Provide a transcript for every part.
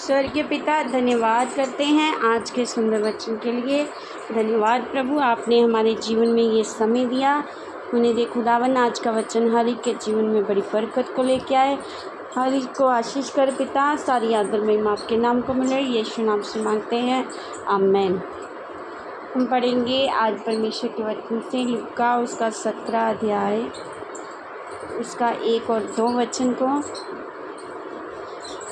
स्वर्गीय पिता, धन्यवाद करते हैं आज के सुंदर वचन के लिए। धन्यवाद प्रभु, आपने हमारे जीवन में ये समय दिया। उन्हें दे खुदावन, आज का वचन हर एक के जीवन में बड़ी बरकत को लेके आए। हर एक को आशीष कर पिता। सारी आदर महिमा आपके नाम को मिले, यीशु नाम से मांगते हैं, आमीन। हम पढ़ेंगे आज परमेश्वर के वचन से लूका उसका 17 अध्याय उसका 1 और 2 वचन को।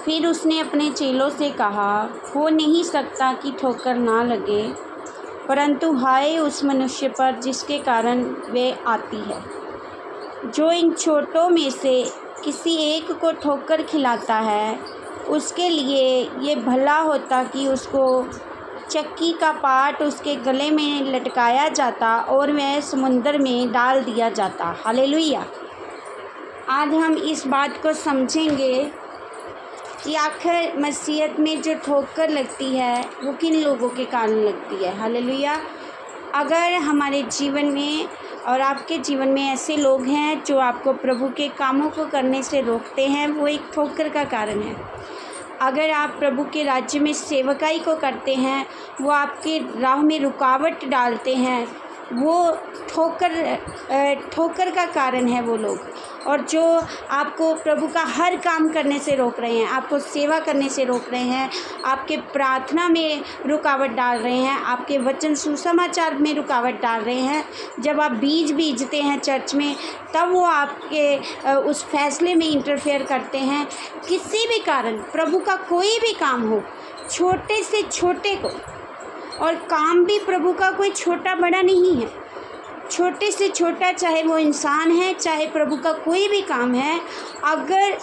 फिर उसने अपने चेलों से कहा, हो नहीं सकता कि ठोकर ना लगे, परंतु हाय उस मनुष्य पर जिसके कारण वे आती है। जो इन छोटों में से किसी एक को ठोकर खिलाता है, उसके लिए ये भला होता कि उसको चक्की का पाट उसके गले में लटकाया जाता और वह समुद्र में डाल दिया जाता। हालेलुया। आज हम इस बात को समझेंगे कि आखिर मसीहत में जो ठोकर लगती है वो किन लोगों के कारण लगती है। हालेलुया। अगर हमारे जीवन में और आपके जीवन में ऐसे लोग हैं जो आपको प्रभु के कामों को करने से रोकते हैं, वो एक ठोकर का कारण है। अगर आप प्रभु के राज्य में सेवकाई को करते हैं, वो आपके राह में रुकावट डालते हैं, वो ठोकर का कारण है वो लोग। और जो आपको प्रभु का हर काम करने से रोक रहे हैं, आपको सेवा करने से रोक रहे हैं, आपके प्रार्थना में रुकावट डाल रहे हैं, आपके वचन सुसमाचार में रुकावट डाल रहे हैं। जब आप बीज बीजते हैं चर्च में, तब वो आपके उस फैसले में इंटरफेयर करते हैं। किसी भी कारण प्रभु का कोई भी काम हो, छोटे से छोटे को, और काम भी प्रभु का कोई छोटा बड़ा नहीं है, छोटे से छोटा, चाहे वो इंसान है, चाहे प्रभु का कोई भी काम है। अगर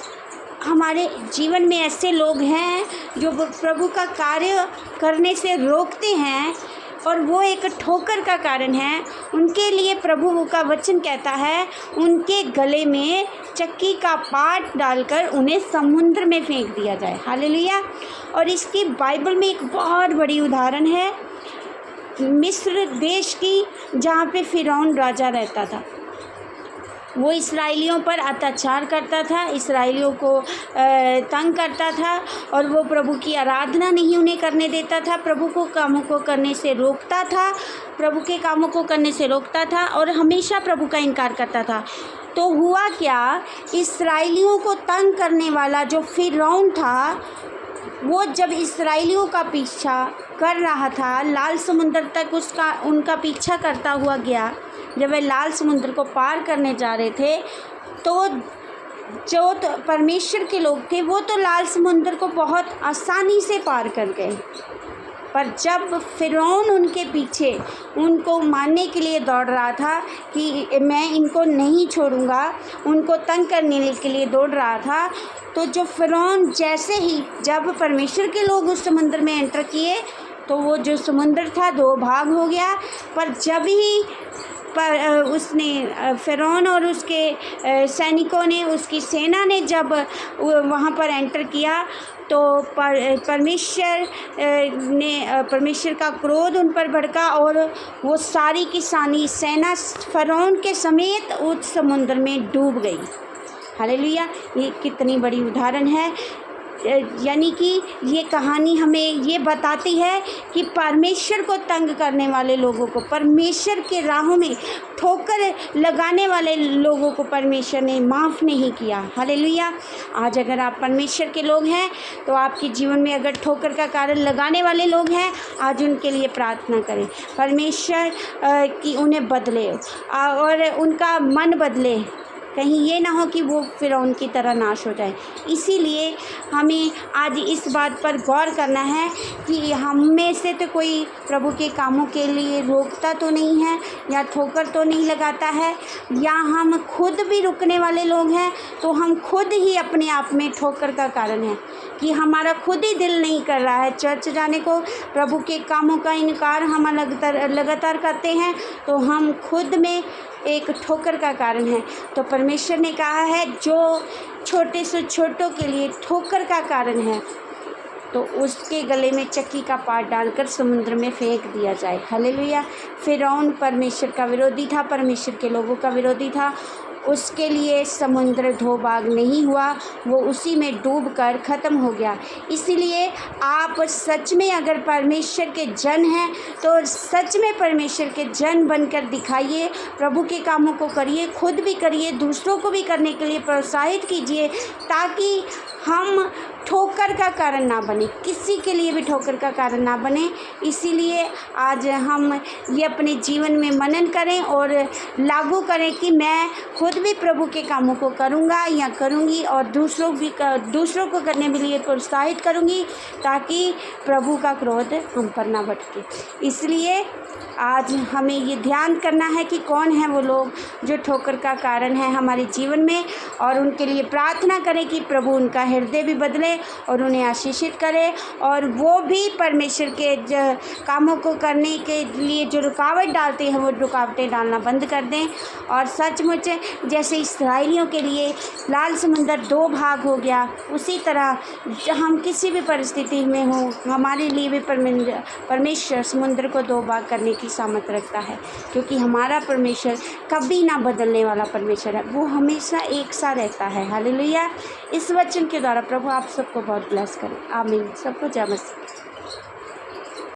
हमारे जीवन में ऐसे लोग हैं जो प्रभु का कार्य करने से रोकते हैं और वो एक ठोकर का कारण है, उनके लिए प्रभु का वचन कहता है उनके गले में चक्की का पाट डालकर उन्हें समुद्र में फेंक दिया जाए। हालेलुया। और इसकी बाइबल में एक बहुत बड़ी उदाहरण है मिस्र देश की, जहाँ पे फिरौन राजा रहता था। वो इसराइलियों पर अत्याचार करता था, इसराइलियों को तंग करता था, और वो प्रभु की आराधना नहीं उन्हें करने देता था, प्रभु को कामों को करने से रोकता था, प्रभु के कामों को करने से रोकता था और हमेशा प्रभु का इनकार करता था। तो हुआ क्या, इसराइलियों को तंग करने वाला जो फिरौन था, वो जब इसराइलियों का पीछा कर रहा था, लाल समुद्र तक उनका पीछा करता हुआ गया। जब वे लाल समुद्र को पार करने जा रहे थे, तो जो परमेश्वर के लोग थे वो तो लाल समुद्र को बहुत आसानी से पार कर गए। पर जब फिरौन उनके पीछे उनको मारने के लिए दौड़ रहा था कि मैं इनको नहीं छोड़ूंगा, उनको तंग करने के लिए दौड़ रहा था, तो जो फिरौन जैसे ही जब परमेश्वर के लोग उस समुद्र में एंटर किए, तो वो जो समुद्र था 2 भाग हो गया। पर जब ही उसने फिरौन और उसके सैनिकों ने, उसकी सेना ने जब वहाँ पर एंटर किया, तो परमेश्वर का क्रोध उन पर भड़का और वो सारी की सारी सेना फिरौन के समेत उस समुद्र में डूब गई। हालेलुया। ये कितनी बड़ी उदाहरण है। यानी कि ये कहानी हमें ये बताती है कि परमेश्वर को तंग करने वाले लोगों को, परमेश्वर के राहों में ठोकर लगाने वाले लोगों को परमेश्वर ने माफ़ नहीं किया। हालेलुया। आज अगर आप परमेश्वर के लोग हैं, तो आपके जीवन में अगर ठोकर का कारण लगाने वाले लोग हैं, आज उनके लिए प्रार्थना करें, परमेश्वर की उन्हें बदले और उनका मन बदले, कहीं ये ना हो कि वो फिरौन की तरह नाश हो जाए। इसीलिए हमें आज इस बात पर गौर करना है कि हम में से तो कोई प्रभु के कामों के लिए रोकता तो नहीं है, या ठोकर तो नहीं लगाता है, या हम खुद भी रुकने वाले लोग हैं, तो हम खुद ही अपने आप में ठोकर का कारण है कि हमारा खुद ही दिल नहीं कर रहा है चर्च जाने को, प्रभु के कामों का इनकार हम लगातार करते हैं, तो हम खुद में एक ठोकर का कारण है। तो परमेश्वर ने कहा है जो छोटे से छोटों के लिए ठोकर का कारण है, तो उसके गले में चक्की का पाट डालकर समुद्र में फेंक दिया जाए। हालेलुया। फिरौन परमेश्वर का विरोधी था, परमेश्वर के लोगों का विरोधी था। उसके लिए समुद्र दो भाग नहीं हुआ, वो उसी में डूब कर ख़त्म हो गया। इसीलिए आप सच में अगर परमेश्वर के जन हैं तो सच में परमेश्वर के जन बनकर दिखाइए, प्रभु के कामों को करिए, खुद भी करिए, दूसरों को भी करने के लिए प्रोत्साहित कीजिए, ताकि हम ठोकर का कारण ना बने, किसी के लिए भी ठोकर का कारण ना बने। इसीलिए आज हम ये अपने जीवन में मनन करें और लागू करें कि मैं खुद भी प्रभु के कामों को करूँगा या करूँगी और दूसरों को करने के लिए प्रोत्साहित करूँगी, ताकि प्रभु का क्रोध हम पर ना भटके। इसलिए आज हमें ये ध्यान करना है कि कौन है वो लोग जो ठोकर का कारण है हमारे जीवन में, और उनके लिए प्रार्थना करें कि प्रभु उनका हृदय भी बदले और उन्हें आशीषित करे, और वो भी परमेश्वर के कामों को करने के लिए जो रुकावट डालते हैं वो रुकावटें डालना बंद कर दें। और सचमुच जैसे इस्राएलियों के लिए लाल समुंदर दो भाग हो गया, उसी तरह हम किसी भी परिस्थिति में हो, हमारे लिए भी परमेश्वर समुद्र को दो भाग करने की सामर्थ रखता है, क्योंकि हमारा परमेश्वर कभी ना बदलने वाला परमेश्वर है, वो हमेशा एक सा रहता है। हालेलुया। इस वचन के द्वारा प्रभु आप सबको बहुत ब्लेस करें। आमीन। सबको जय मसीह।